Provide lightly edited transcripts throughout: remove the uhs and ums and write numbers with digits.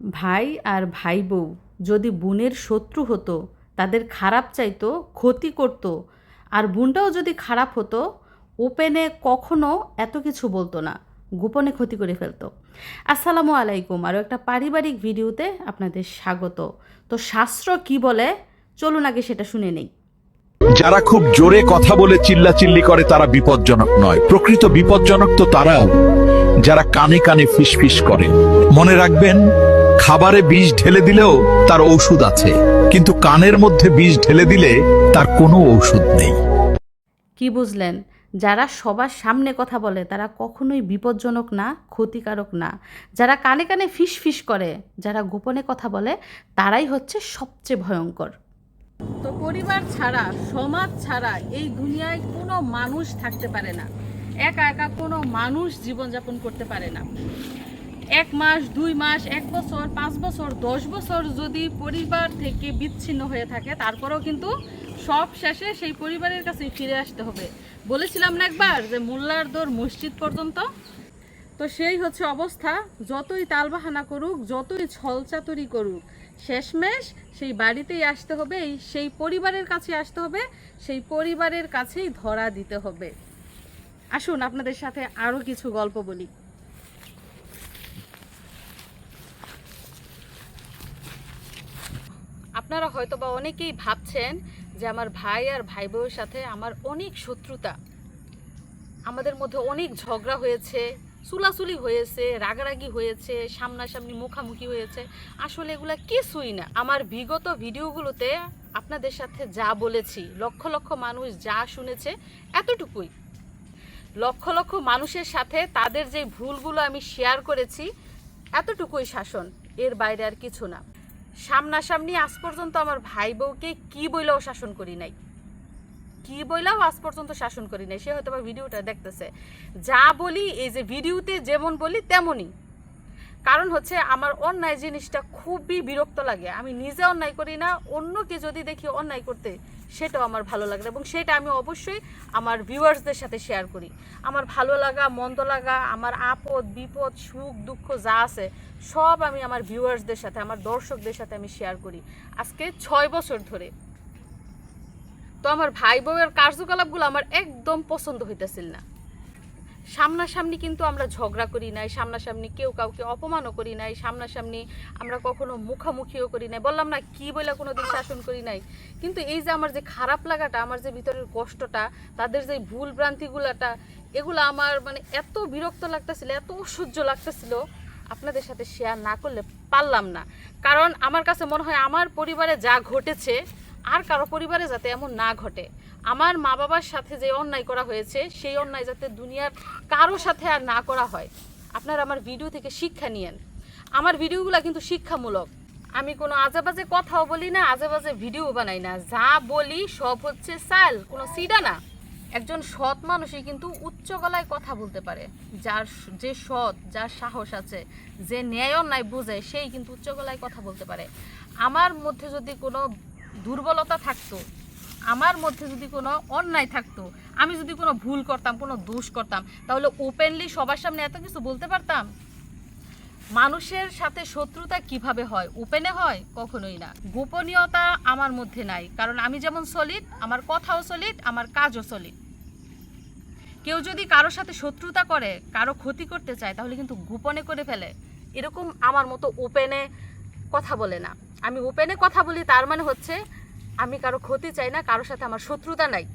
ভাই আর ভাই বউ যদি বোনের শত্রু হতো, তাদের খারাপ চাইতো, ক্ষতি করতো, আর বোনটাও যদি খারাপ হতো, ওপেনে কখনো এত কিছু বলতো না, গোপনে ক্ষতি করে ফেলতো। আসসালামু আলাইকুম, আরও একটা পারিবারিক ভিডিওতে আপনাদের স্বাগত। তো শাস্ত্র কি বলে, চলুন আগে সেটা শুনে নেই। যারা খুব জোরে কথা বলে চিল্লাচিল্লি করে তারা বিপজ্জনক নয়, প্রকৃত বিপজ্জনক তো তারাও যারা কানে কানে ফিসফিস করে। মনে রাখবেন, খাবারে বিষ ঢেলে দিলেও তার ঔষধ আছে, কিন্তু কানের মধ্যে বিষ ঢেলে দিলে তার কোনো ঔষধ নেই। কি বুঝলেন? যারা সবার সামনে কথা বলে তারা কখনোই বিপজ্জনক না, ক্ষতিকারক না। যারা কানে কানে ফিস ফিস করে, যারা গোপনে কথা বলে, তারাই হচ্ছে সবচেয়ে ভয়ঙ্কর। তো পরিবার ছাড়া, সমাজ ছাড়া এই দুনিয়ায় কোনো মানুষ থাকতে পারে না। একা একা কোনো মানুষ জীবনযাপন করতে পারে না। 1 মাস, 2 মাস, 1 বছর, 5 বছর, 10 বছর যদি পরিবার থেকে বিচ্ছিন্ন হয়ে থাকে, তারপরেও কিন্তু সব শেষে সেই পরিবারের কাছেই ফিরে আসতে হবে। বলেছিলাম না একবার যে মোল্লার দৌড় মসজিদ পর্যন্ত? তো সেই হচ্ছে অবস্থা। যতই তালবাহানা করুক, যতই ছলচাতুরি করুক, শেষমেশ সেই বাড়িতেই আসতে হবে, সেই পরিবারের কাছে আসতে হবে, সেই পরিবারের কাছেই ধরা দিতে হবে। আসুন আপনাদের সাথে আরও কিছু গল্প বলি। আপনারা হয়তো বা অনেকেই ভাবছেন যে আমার ভাই আর ভাই বউয়ের সাথে আমার অনেক শত্রুতা, আমাদের মধ্যে অনেক ঝগড়া হয়েছে, চুলাচুলি হয়েছে, রাগারাগি হয়েছে, সামনাসামনি মুখামুখি হয়েছে। আসলে এগুলা কিছুই না। আমার বিগত ভিডিওগুলোতে আপনাদের সাথে যা বলেছি, লক্ষ লক্ষ মানুষ যা শুনেছে, এতটুকুই। লক্ষ লক্ষ মানুষের সাথে তাদের যে ভুলগুলো আমি শেয়ার করেছি, এতটুকুই শাসন, এর বাইরে আর কিছু না। সামনাসামনি আজ পর্যন্ত আমার ভাই বউকে কি বইলেও শাসন করি নাই, কি বইলাও আজ পর্যন্ত শাসন করি নাই। সে হয়তো বা ভিডিওটা দেখতেছে, যা বলি এই যে ভিডিওতে যেমন বলি তেমনই। কারণ হচ্ছে আমার অন্যায় জিনিসটা খুবই বিরক্ত লাগে। আমি নিজে অন্যায় করি না, অন্যকে যদি দেখি অন্যায় করতে, সেটাও আমার ভালো লাগে, এবং সেটা আমি অবশ্যই আমার ভিউয়ার্সদের সাথে শেয়ার করি। আমার ভালো লাগা, মন্দ লাগা, আমার আপদ বিপদ, সুখ দুঃখ যা আছে, সব আমি আমার ভিউয়ার্সদের সাথে, আমার দর্শকদের সাথে আমি শেয়ার করি আজকে 6 বছর ধরে। তো আমার ভাই বউয়ের কার্যকলাপগুলো আমার একদম পছন্দ হইতেছিল না। সামনাসামনি কিন্তু আমরা ঝগড়া করি নাই, সামনাসামনি কেউ কাউকে অপমানও করি নাই, সামনাসামনি আমরা কখনো মুখামুখিও করি নাই। বললাম না, কি বলে কোনোদিন শাসন করি নাই। কিন্তু এই যে আমার যে খারাপ লাগাটা, আমার যে ভিতরের কষ্টটা, তাদের যে ভুল ভ্রান্তিগুলাটা, এগুলো আমার মানে এত বিরক্ত লাগতেছিল, এত অসহ্য লাগতেছিল, আপনাদের সাথে শেয়ার না করলে পারলাম না। কারণ আমার কাছে মনে হয় আমার পরিবারে যা ঘটেছে আর কারো পরিবারে যাতে এমন না ঘটে। আমার মা বাবার সাথে যে অন্যায় করা হয়েছে, সেই অন্যায় যাতে দুনিয়ার কারো সাথে আর না করা হয়। আপনারা আমার ভিডিও থেকে শিক্ষা নিয়েন। আমার ভিডিওগুলো কিন্তু শিক্ষামূলক। আমি কোনো আজেবাজে কথাও বলি না, আজেবাজে ভিডিও বানাই না। যা বলি সব হচ্ছে চাল, কোনো সিডা না। একজন সৎ মানুষই কিন্তু উচ্চ গলায় কথা বলতে পারে। যার যে সৎ, যার সাহস আছে, যে ন্যায় অন্যায় বোঝে, সেই কিন্তু উচ্চ গলায় কথা বলতে পারে। আমার মধ্যে যদি কোনো দুর্বলতা থাকতো, আমার মধ্যে যদি কোনো অন্যায় থাকতো, আমি যদি কোনো ভুল করতাম, কোনো দোষ করতাম, তাহলে ওপেনলি সবার সামনে এত কিছু বলতে পারতাম? মানুষের সাথে শত্রুতা কিভাবে হয়? ওপেনে হয়? কখনোই না। গোপনীয়তা আমার মধ্যে নাই, কারণ আমি যেমন সলিড, আমার কথাও সলিড, আমার কাজও সলিড। কেউ যদি কারোর সাথে শত্রুতা করে, কারো ক্ষতি করতে চায়, তাহলে কিন্তু গোপনে করে ফেলে। এরকম আমার মতো ওপেনে কথা বলে না। আমি ওপেনে কথা বলি, তার মানে হচ্ছে আমি কারো ক্ষতি চাই না, কারোর সাথে আমার শত্রুতা নাই।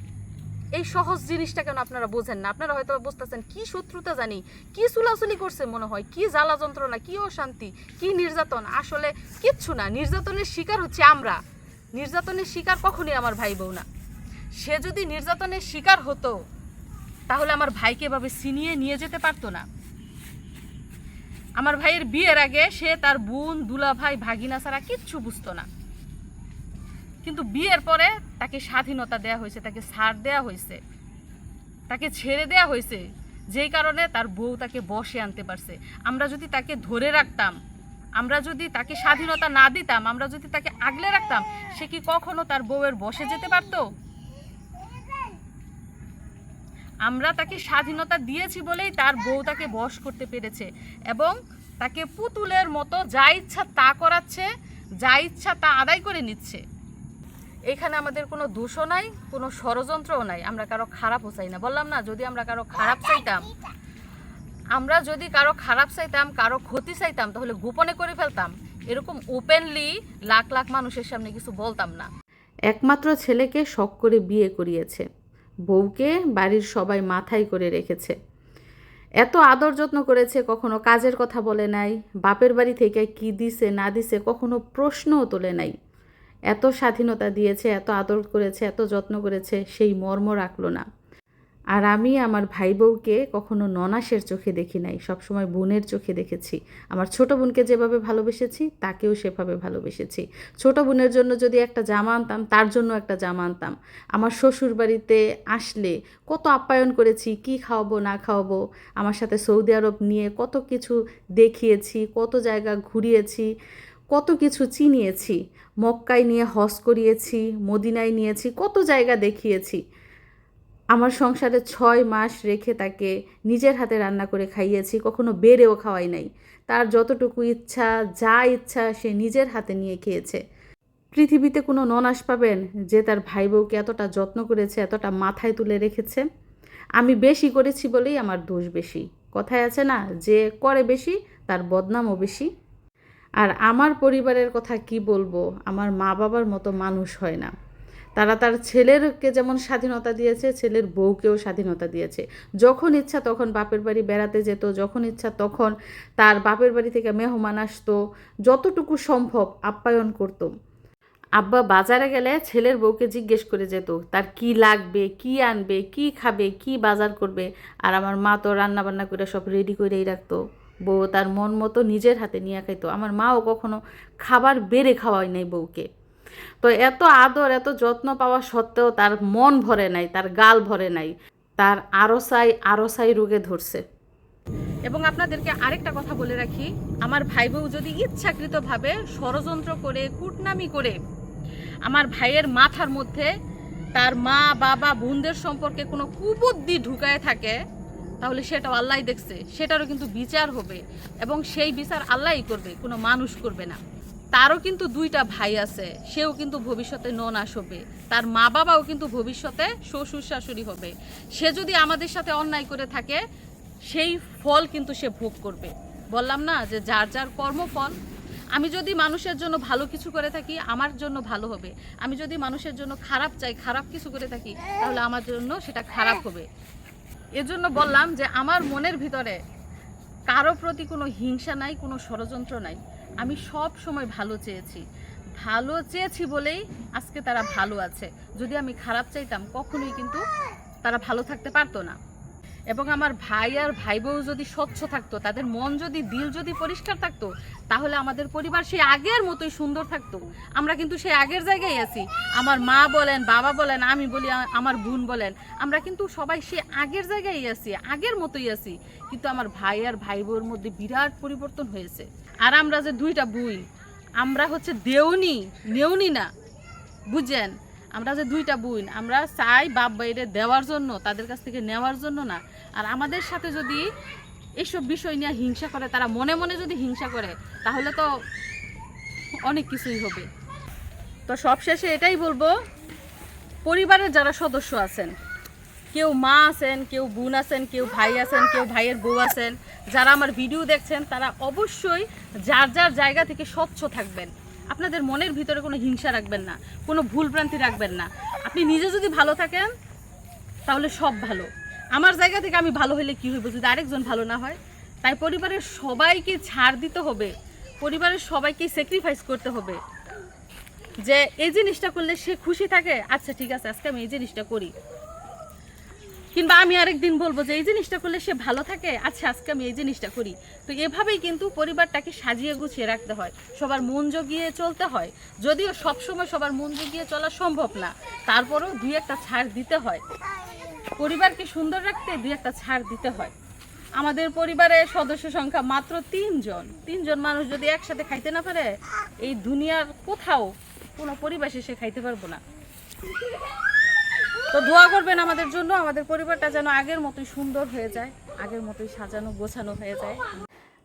এই সহজ জিনিসটা কেন আপনারা বোঝেন না? আপনারা হয়তো বুঝতেছেন কি শত্রুতা জানি, কি চুলাচুলি করছে মনে হয়, কি জ্বালা যন্ত্রণা, কি অশান্তি, কি নির্যাতন। আসলে কিচ্ছু না। নির্যাতনের শিকার হচ্ছে আমরা। নির্যাতনের শিকার কখনই আমার ভাই বউ না। সে যদি নির্যাতনের শিকার হতো, তাহলে আমার ভাইকে এভাবে ছিনিয়ে নিয়ে যেতে পারতো না। আমার ভাইয়ের বিয়ের আগে সে তার বোন, দুলা ভাই, ভাগিনা ছাড়া কিচ্ছু বুঝতো না। কিন্তু বিয়ের পরে তাকে স্বাধীনতা দেয়া হয়েছে, তাকে ছাড় দেয়া হয়েছে, তাকে ছেড়ে দেয়া হয়েছে, যেই কারণে তার বউ তাকে বশে আনতে পারছে। আমরা যদি তাকে ধরে রাখতাম, আমরা যদি তাকে স্বাধীনতা না দিতাম, আমরা যদি তাকে আগলে রাখতাম, সে কি কখনো তার বউয়ের বশে যেতে পারতো? আমরা তাকে স্বাধীনতা দিয়েছি বলেই তার বউ তাকে বশ করতে পেরেছে, এবং তাকে পুতুলের মতো যা ইচ্ছা তা করাচ্ছে, যা ইচ্ছা তা আদায় করে নিচ্ছে। এখানে আমাদের কোনো দোষও নাই, কোনো ষড়যন্ত্রও নাই। আমরা কারো খারাপও চাই না। বললাম না, যদি আমরা কারো খারাপ চাইতাম, কারো ক্ষতি চাইতাম, তাহলে গোপনে করে ফেলতাম। এরকম ওপেনলি লাখ লাখ মানুষের সামনে কিছু বলতাম না। একমাত্র ছেলেকে শখ করে বিয়ে করিয়েছে, বউকে বাড়ির সবাই মাথায় করে রেখেছে, এত আদর যত্ন করেছে, কখনো কাজের কথা বলে নাই, বাপের বাড়ি থেকে কি দিছে না দিছে কখনো প্রশ্নও তোলে নাই। এত স্বাধীনতা দিয়েছে, এত আদর করেছে, এত যত্ন করেছে, সেই মর্ম রাখলো না। আর আমি আমার ভাই বউকে কখনো ননাসের চোখে দেখি নাই, সবসময় বোনের চোখে দেখেছি। আমার ছোট বোনকে যেভাবে ভালোবেসেছি তাকেও সেভাবে ভালোবেসেছি। ছোট বোনের জন্য যদি একটা জামা আনতাম, তার জন্য একটা জামা আনতাম। আমার শ্বশুর বাড়িতে আসলে কত আপ্যায়ন করেছি, কি খাওয়াবো না খাওয়াবো, আমার সাথে সৌদি আরব নিয়ে কত কিছু দেখিয়েছি, কত জায়গা ঘুরিয়েছি, কত কিছু চিনিয়েছি। মক্কায় নিয়ে হজ করিয়েছি, মদিনায় নিয়েছি, কত জায়গা দেখিয়েছি। আমার সংসারে 6 মাস রেখে তাকে নিজের হাতে রান্না করে খাইয়েছি, কখনো বেড়েও খাওয়াই নাই। তার যতটুকু ইচ্ছা, যা ইচ্ছা সে নিজের হাতে নিয়ে খেয়েছে। পৃথিবীতে কোনো ননাস পাবেন যে তার ভাই বউকে এতটা যত্ন করেছে, এতটা মাথায় তুলে রেখেছে? আমি বেশি করেছি বলেই আমার দোষ বেশি। কথায় আছে না, যে করে বেশি তার বদনামও বেশি। আর আমার পরিবারের কথা কি বলবো, আমার মা বাবার মতো মানুষ হয় না। তারা তার ছেলেরকে যেমন স্বাধীনতা দিয়েছে, ছেলের বউকেও স্বাধীনতা দিয়েছে। যখন ইচ্ছা তখন বাপের বাড়ি বেড়াতে যেত, যখন ইচ্ছা তখন তার বাপের বাড়ি থেকে মেহমান আসতো, যতটুকু সম্ভব আপ্যায়ন করত। আব্বা বাজারে গেলে ছেলের বউকে জিজ্ঞেস করে যেত তার কি লাগবে, কি আনবে, কি খাবে, কি বাজার করবে। আর আমার মা তো রান্না বান্না করে সব রেডি করেই রাখতো। বউ তার মন মতো নিজের হাতে নিয়ে খাইতো। আমার মাও কখনো খাবার বেড়ে খাওয়াই নাই বউকে। তো এত আদর, এত যত্ন পাওয়া সত্ত্বেও তার মন ভরে নাই, তার গাল ভরে নাই, তার আরসাই রোগে ধরছে। এবং আপনাদেরকে আরেকটা কথা বলে রাখি, আমার ভাই বউ যদি ইচ্ছাকৃতভাবে ষড়যন্ত্র করে, কুটনামি করে আমার ভাইয়ের মাথার মধ্যে তার মা বাবা বোনদের সম্পর্কে কোনো কুবুদ্ধি ঢুকায় থাকে, তাহলে সেটাও আল্লাহই দেখছে, সেটারও কিন্তু বিচার হবে। এবং সেই বিচার আল্লাহই করবে, কোনো মানুষ করবে না। তারও কিন্তু 2টা ভাই আছে, সেও কিন্তু ভবিষ্যতে ননাস হবে। তার মা বাবাও কিন্তু ভবিষ্যতে শ্বশুর শাশুড়ি হবে। সে যদি আমাদের সাথে অন্যায় করে থাকে, সেই ফল কিন্তু সে ভোগ করবে। বললাম না যে যার যার কর্মফল। আমি যদি মানুষের জন্য ভালো কিছু করে থাকি, আমার জন্য ভালো হবে। আমি যদি মানুষের জন্য খারাপ চাই, খারাপ কিছু করে থাকি, তাহলে আমার জন্য সেটা খারাপ হবে। এজন্য বললাম যে আমার মনের ভিতরে কারো প্রতি কোনো হিংসা নাই, কোনো ষড়যন্ত্র নাই। আমি সব সময় ভালো চেয়েছি বলেই আজকে তারা ভালো আছে। যদি আমি খারাপ চাইতাম, কখনোই কিন্তু তারা ভালো থাকতে পারতো না। এবং আমার ভাই আর ভাই বউ যদি স্বচ্ছ থাকতো, তাদের মন যদি, দিল যদি পরিষ্কার থাকতো, তাহলে আমাদের পরিবার সেই আগের মতোই সুন্দর থাকতো। আমরা কিন্তু সেই আগের জায়গায় আছি। আমার মা বলেন, বাবা বলেন, আমি বলি, আমার বোন বলেন, আমরা কিন্তু সবাই সেই আগের জায়গায় আছি, আগের মতোই আছি। কিন্তু আমার ভাই আর ভাই বউর মধ্যে বিরাট পরিবর্তন হয়েছে। আর আমরা যে 2টা বোন, আমরা হচ্ছে নেউনি না, বুঝছেন? আমরা যে 2টা বোন, আমরা চাই বাপ বাইরে দেওয়ার জন্য, তাদের কাছ থেকে নেওয়ার জন্য না। আর আমাদের সাথে যদি এইসব বিষয় নিয়ে হিংসা করে, তারা মনে মনে যদি হিংসা করে, তাহলে তো অনেক কিছুই হবে। তো সবশেষে এটাই বলবো, পরিবারের যারা সদস্য আছেন, কেউ মা আছেন, কেউ বোন আছেন, কেউ ভাই আছেন, কেউ ভাইয়ের বউ আছেন, যারা আমার ভিডিও দেখছেন, তারা অবশ্যই যার যার জায়গা থেকে স্বচ্ছ থাকবেন। আপনাদের মনের ভিতরে কোনো হিংসা রাখবেন না, কোনো ভুলভ্রান্তি রাখবেন না। আপনি নিজে যদি ভালো থাকেন, তাহলে সব ভালো। আমার জায়গা থেকে আমি ভালো হলে কি হইব যদি আরেকজন ভালো না হয়? তাই পরিবারের সবাইকে ছাড় দিতে হবে, পরিবারের সবাইকে স্যাক্রিফাইস করতে হবে। যে এই জিনিসটা করলে সে খুশি থাকে, আচ্ছা ঠিক আছে, আজকে আমি এই জিনিসটা করি। কিংবা আমি আরেকদিন বলবো যে এই জিনিসটা করলে সে ভালো থাকে, আচ্ছা আজকে আমি এই জিনিসটা করি। তো এভাবেই কিন্তু পরিবারটাকে সাজিয়ে গুছিয়ে রাখতে হয়, সবার মন জগিয়ে চলতে হয়। যদিও সবসময় সবার মন জগিয়ে চলা সম্ভব না, তারপরেও 2-একটা ছাড় দিতে হয়। পরিবারকে সুন্দর রাখতে 2-একটা ছাড় দিতে হয়। আমাদের পরিবারের সদস্য সংখ্যা মাত্র 3 জন মানুষ যদি একসাথে খাইতে না পারে, এই দুনিয়ার কোথাও কোনো পরিবেশে সে খাইতে পারবো না। তো দোয়া করবেন আমাদের জন্য, আমাদের পরিবারটা যেন আগের মতোই সুন্দর হয়ে যায়, আগের মতোই সাজানো গোছানো হয়ে যায়।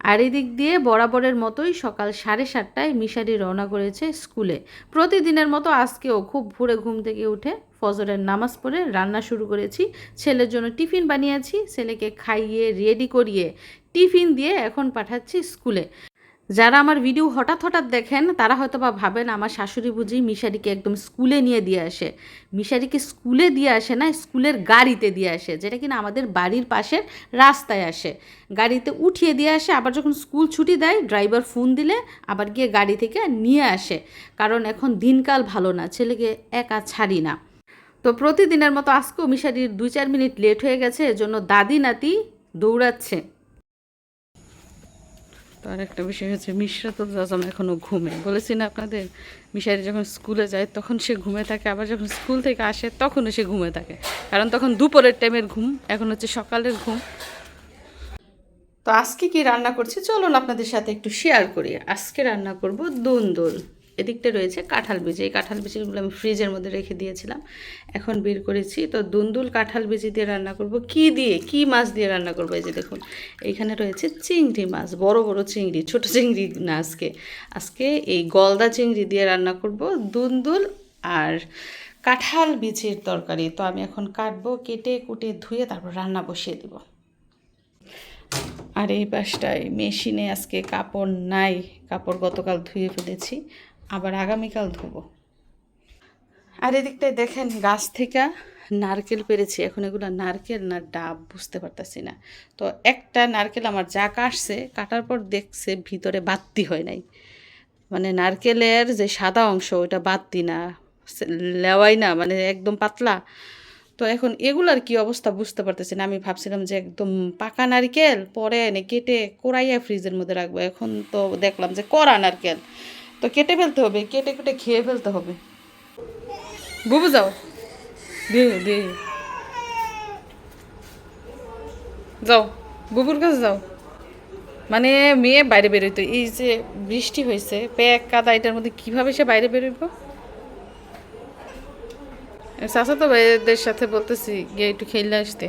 আর এদিক দিয়ে বরাবরের মতোই সকাল 7:30টায় মিশারি রওনা করেছে স্কুলে। প্রতিদিনের মতো আজকেও খুব ভোরে ঘুম থেকে উঠে ফজরের নামাজ পড়ে রান্না শুরু করেছি। ছেলের জন্য টিফিন বানিয়েছি, ছেলেকে খাইয়ে রেডি করিয়ে টিফিন দিয়ে এখন পাঠাচ্ছি স্কুলে। যারা আমার ভিডিও হঠাৎ হঠাৎ দেখেন তারা হয়তো বা ভাবেন আমার শাশুড়ি বুঝি মিশারিকে একদম স্কুলে নিয়ে দিয়ে আসে। মিশারিকে স্কুলে দিয়ে আসে না, স্কুলের গাড়িতে দিয়ে আসে, যেটা কিনা আমাদের বাড়ির পাশের রাস্তায় আসে। গাড়িতে উঠিয়ে দিয়ে আসে, আবার যখন স্কুল ছুটি দেয় ড্রাইভার ফোন দিলে আবার গিয়ে গাড়ি থেকে নিয়ে আসে। কারণ এখন দিনকাল ভালো না, ছেলেকে একা ছাড়ি না। তো প্রতিদিনের মতো আজকেও মিশারির 2-4 মিনিট লেট হয়ে গেছে, এজন্য দাদি নাতি দৌড়াচ্ছে। তো আর একটা বিষয় হচ্ছে মিশরাতুল জাজাম এখনও ঘুমে। বলেছি না আপনাদের, মিশারি যখন স্কুলে যায় তখন সে ঘুমে থাকে, আবার যখন স্কুল থেকে আসে তখনও সে ঘুমে থাকে। কারণ তখন দুপুরের টাইমের ঘুম, এখন হচ্ছে সকালের ঘুম। তো আজকে কি রান্না করছি চলুন আপনাদের সাথে একটু শেয়ার করি। আজকে রান্না করব দুন্দুল। এদিকটা রয়েছে কাঁঠাল বিচি, এই কাঁঠাল বিচিগুলো আমি ফ্রিজের মধ্যে রেখে দিয়েছিলাম, এখন বের করেছি। তো দুন্দুল কাঁঠাল বিচি দিয়ে রান্না করব। কি দিয়ে, কি মাছ দিয়ে রান্না করবো? এই যে দেখুন, এইখানে রয়েছে চিংড়ি মাছ, বড় বড় চিংড়ি, ছোট চিংড়ি না। আজকে এই গলদা চিংড়ি দিয়ে রান্না করব দুন্দুল আর কাঁঠাল বিচির তরকারি। তো আমি এখন কাটবো, কেটে কুটে ধুয়ে তারপর রান্না বসিয়ে দেবো। আর এই পাশটায় মেশিনে আজকে কাপড় নাই, কাপড় গতকাল ধুয়ে ফেলেছি, আবার আগামীকাল ধোবো। আর এদিকটায় দেখেন গাছ থেকে নারকেল পেরেছি, এখন এগুলো নারকেল না ডাব বুঝতে পারতাছি না। তো একটা নারকেল আমার যা কাটছে, কাটার পর দেখছে ভিতরে বাতি হয় নাই, মানে নারকেলের যে সাদা অংশ ওইটা বাতি না, লেওয়াই না, মানে একদম পাতলা। তো এখন এগুলার কি অবস্থা বুঝতে পারতেছি না। আমি ভাবছিলাম যে একদম পাকা নারকেল পরে এনে কেটে কোরাইয়া ফ্রিজের মধ্যে রাখবো, এখন তো দেখলাম যে কড়া নারকেল, তো কেটে ফেলতে হবে, কেটে কেটে খেয়ে ফেলতে হবে। বুবু যাও, দে দে, যাও বুবুর কাছে যাও। মানে মেয়ে বাইরে বেরোইতো, এই যে বৃষ্টি হয়েছে, প্যাক কাদা, এটার মধ্যে কীভাবে সে বাইরে বেরোইব? চাচা তো ভাইদের সাথে বলতেছি গিয়ে একটু খেললে আসতে,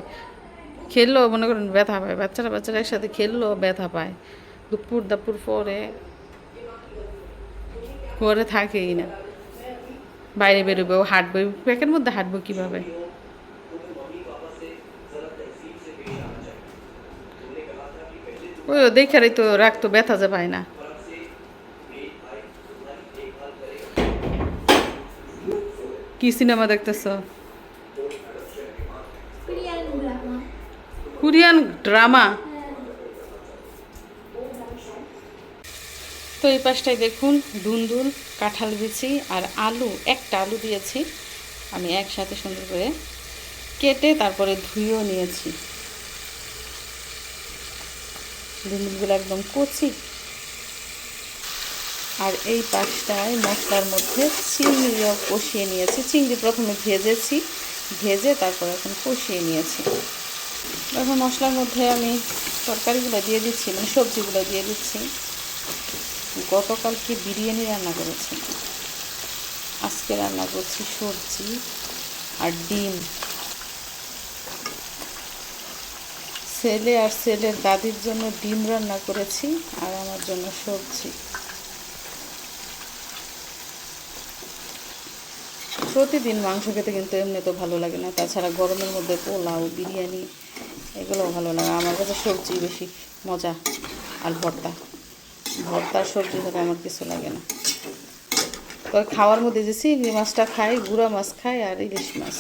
খেললো মনে করেন ব্যথা পায়, বাচ্চারা একসাথে খেললো ব্যথা পায়, দুপুর পরে ঘরে থাকেই না, বাইরে বেরোবে, ও হাঁটবে, প্যাকের মধ্যে হাঁটবো কীভাবে? ওই দেখারই তো রাখতো, ব্যথা যে পায় না। কি সিনেমা দেখতেছ? Korean drama. তো এই পাশটায় দেখুন দুন্দুল, কাঁঠাল বিচি আর আলু, একটা আলু দিয়েছি আমি একসাথে সুন্দর করে কেটে, তারপরে ধুয়েও নিয়েছি। দুন্দুলগুলো একদম কচি। আর এই পাশটায় মশলার মধ্যে চিংড়িও কষিয়ে নিয়েছি। চিংড়ি প্রথমে ভেজেছি, ভেজে তারপর এখন কষিয়ে নিয়েছি। এখন মশলার মধ্যে আমি তরকারিগুলো দিয়ে দিচ্ছি, মানে সবজিগুলো দিয়ে দিচ্ছি। গতকালকে বিরিয়ানি রান্না করেছি, আজকে রান্না করছি সবজি আর ডিম। ছেলে আর ছেলের দাদির জন্য ডিম রান্না করেছি, আর আমার জন্য সবজি। প্রতিদিন মাংস খেতে কিন্তু এমনি তো ভালো লাগে না, তাছাড়া গরমের মধ্যে পোলাও, বিরিয়ানি এগুলোও ভালো লাগে। আমার কাছে সবজি বেশি মজা, আর ভর্তার সবজি ধরে আমার কিছু লাগে না। তো খাওয়ার মধ্যে যে চিংড়ি মাছটা খাই, গুঁড়া মাছ খাই, আর ইলিশ মাছ।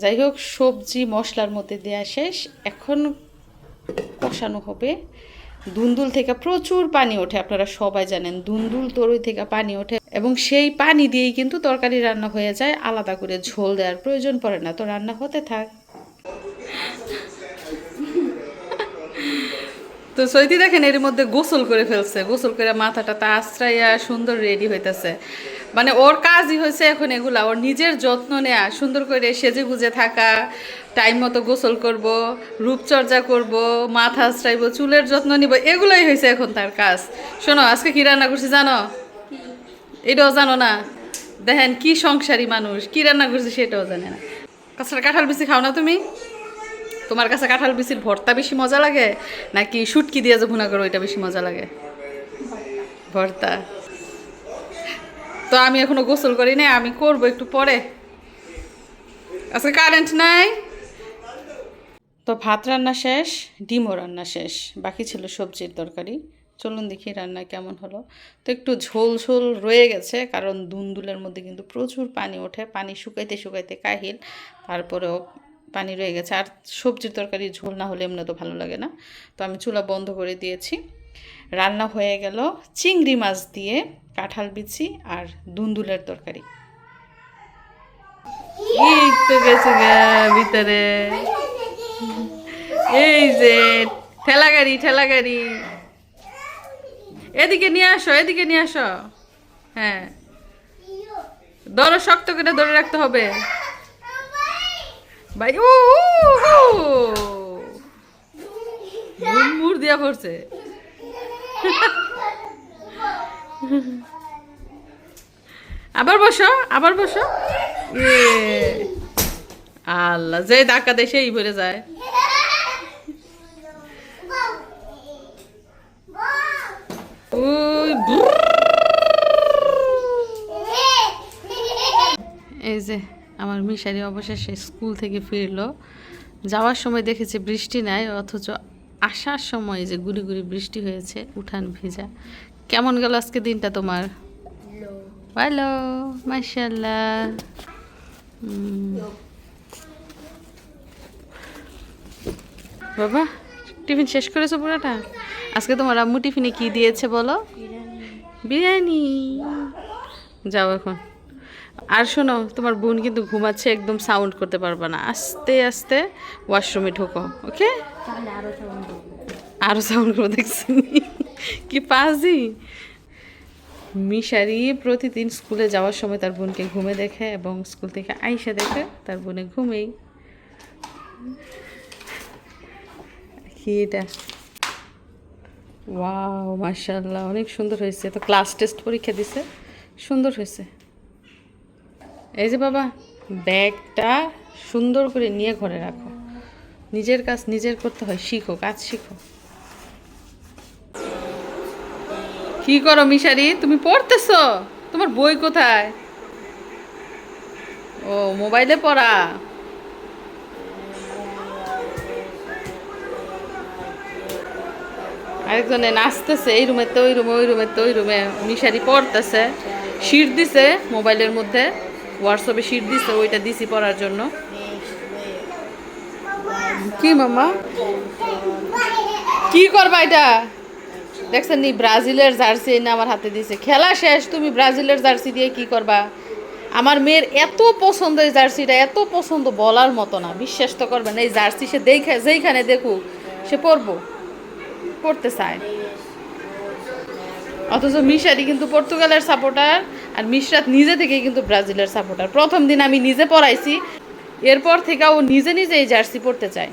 যাই হোক, সবজি মশলার মধ্যে দেওয়া শেষ, এখন কষানো হবে। দুন্দুল থেকে প্রচুর পানি ওঠে, আপনারা সবাই জানেন দুন্দুল তরুই থেকে পানি ওঠে, এবং সেই পানি দিয়েই কিন্তু তরকারি রান্না হয়ে যায়, আলাদা করে ঝোল দেওয়ার প্রয়োজন পড়ে না। তো রান্না হতে থাক। তো সৈতি দেখেন এর মধ্যে গোসল করে ফেলছে, গোসল করে মাথাটা তা আশ্রাইয়া সুন্দর রেডি হইতেছে। মানে ওর কাজই হয়েছে এখন এগুলা, ওর নিজের যত্ন নেয়া, সুন্দর করে সেজে গুজে থাকা, টাইম মতো গোসল করব, রূপচর্চা করব, মাথা আশ্রাইব, চুলের যত্ন নিব, এগুলোই হয়েছে এখন তার কাজ। শোনো আজকে কী রান্না করছি জানো? এটাও জানো না? দেখেন কি সংসারী মানুষ, কি রান্না করছে সেটাও জানে না। তাছাড়া কাঁঠাল বিচি খাও না তুমি? তোমার কাছে কাঁঠাল বিচির ভর্তা বেশি মজা লাগে নাকি শুটকি দিয়ে যে ভুনা করো ওইটা বেশি মজা লাগে? ভর্তা। তো আমি এখনো গোসল করি নাই, আমি করব একটু পরে। আজকে কারেন্ট নাই। তো ভাত রান্না শেষ, ডিমও রান্না শেষ, বাকি ছিল সবজির তরকারি। চলুন দেখি রান্না কেমন হলো। তো একটু ঝোল ঝোল রয়ে গেছে, কারণ দুন্দুলের মধ্যে কিন্তু প্রচুর পানি ওঠে, পানি শুকাইতে শুকাইতে কাহিল, তারপরেও পানি রয়ে গেছে। আর সবজির তরকারি ঝোল না হলে এমনি তো ভালো লাগে না। তো আমি চুলা বন্ধ করে দিয়েছি। রান্না হয়ে গেল চিংড়ি মাছ দিয়ে কাঁঠাল বিচি আর দুন্দুলের তরকারি। এই তো গেছে ভিতরে, এই যে ঠেলাগাড়ি ঠেলাগাড়ি, এদিকে নিয়ে আসো, এদিকে নিয়ে আসো। হ্যাঁ, ধরো, শক্ত করে ধরে রাখতে হবে ভাই। ও মুড় দিয়া পড়ছে। আবার বসো, আবার বসো। আল্লাহ, যে ধাক্কা দেয় সেই ভরে যায়। এই যে আমার মিশারি অবশেষে স্কুল থেকে ফিরলো। যাওয়ার সময় দেখেছে বৃষ্টি নাই, অথচ আসার সময় যে গুড়ি গুড়ি বৃষ্টি হয়েছে, উঠান ভিজা। কেমন গেল আজকে দিনটা তোমার? ভালো, মাশাআল্লাহ। বাবা, টিফিন শেষ করেছো পুরোটা? আজকে তোমার আম্মু টিফিনে কি দিয়েছে বলো? বিরিয়ানি। যাও এখন। আর শোনো, তোমার বোন কিন্তু ঘুমাচ্ছে, একদম সাউন্ড করতে পারবে না, আস্তে আস্তে ওয়াশরুমে ঢোকো, ওকে? আরো সাউন্ড করবো, দেখছি কি পাজি। মিশারি প্রতিদিন স্কুলে যাওয়ার সময় তার বোনকে ঘুমে দেখে, এবং স্কুল থেকে আইসা দেখে তার বোনে ঘুমেই। কি এটা? ওয়াও, মাশাআল্লাহ, অনেক সুন্দর হয়েছে। তো ক্লাস টেস্ট পরীক্ষা দিছে, সুন্দর হয়েছে। এই যে বাবা, ব্যাগটা সুন্দর করে নিয়ে ঘরে রাখো। নিজের কাজ নিজের করতে হয়, শিখো, কাজ শিখো। কি করো মিশারি? তুমি পড়তেছো? তোমার বই কোথায়? ও, মোবাইলে পড়া। আরেকজনে নাচতেছে এই রুমে তো ওই রুমে, ওই রুমে তো ওই রুমে। মিশারি পড়তেছে, শিট দিছে মোবাইলের মধ্যে, হোয়াটসঅ্যাপে শিট দিছে, ওইটা দিছি পড়ার জন্য। কি মামা, কি করবা এটা? দেখছেন নি, ব্রাজিলের জার্সি না আমার হাতে দিছে। খেলা শেষ, তুমি ব্রাজিলের জার্সি দিয়ে কি করবা? আমার মেয়ের এত পছন্দ এই জার্সিটা, এত পছন্দ বলার মতো না, বিশ্বাস তো করবেন। এই জার্সি সে দেখে যেইখানে দেখুক সে পরবো, পড়তে চায়। অথচ মিশারি কিন্তু পর্তুগালের সাপোর্টার, আর মিশরাত নিজে থেকেই কিন্তু ব্রাজিলের সাপোর্টার। প্রথম দিন আমি নিজে পড়াইছি, এরপর থেকে ও নিজে নিজে এই জার্সি পড়তে চায়।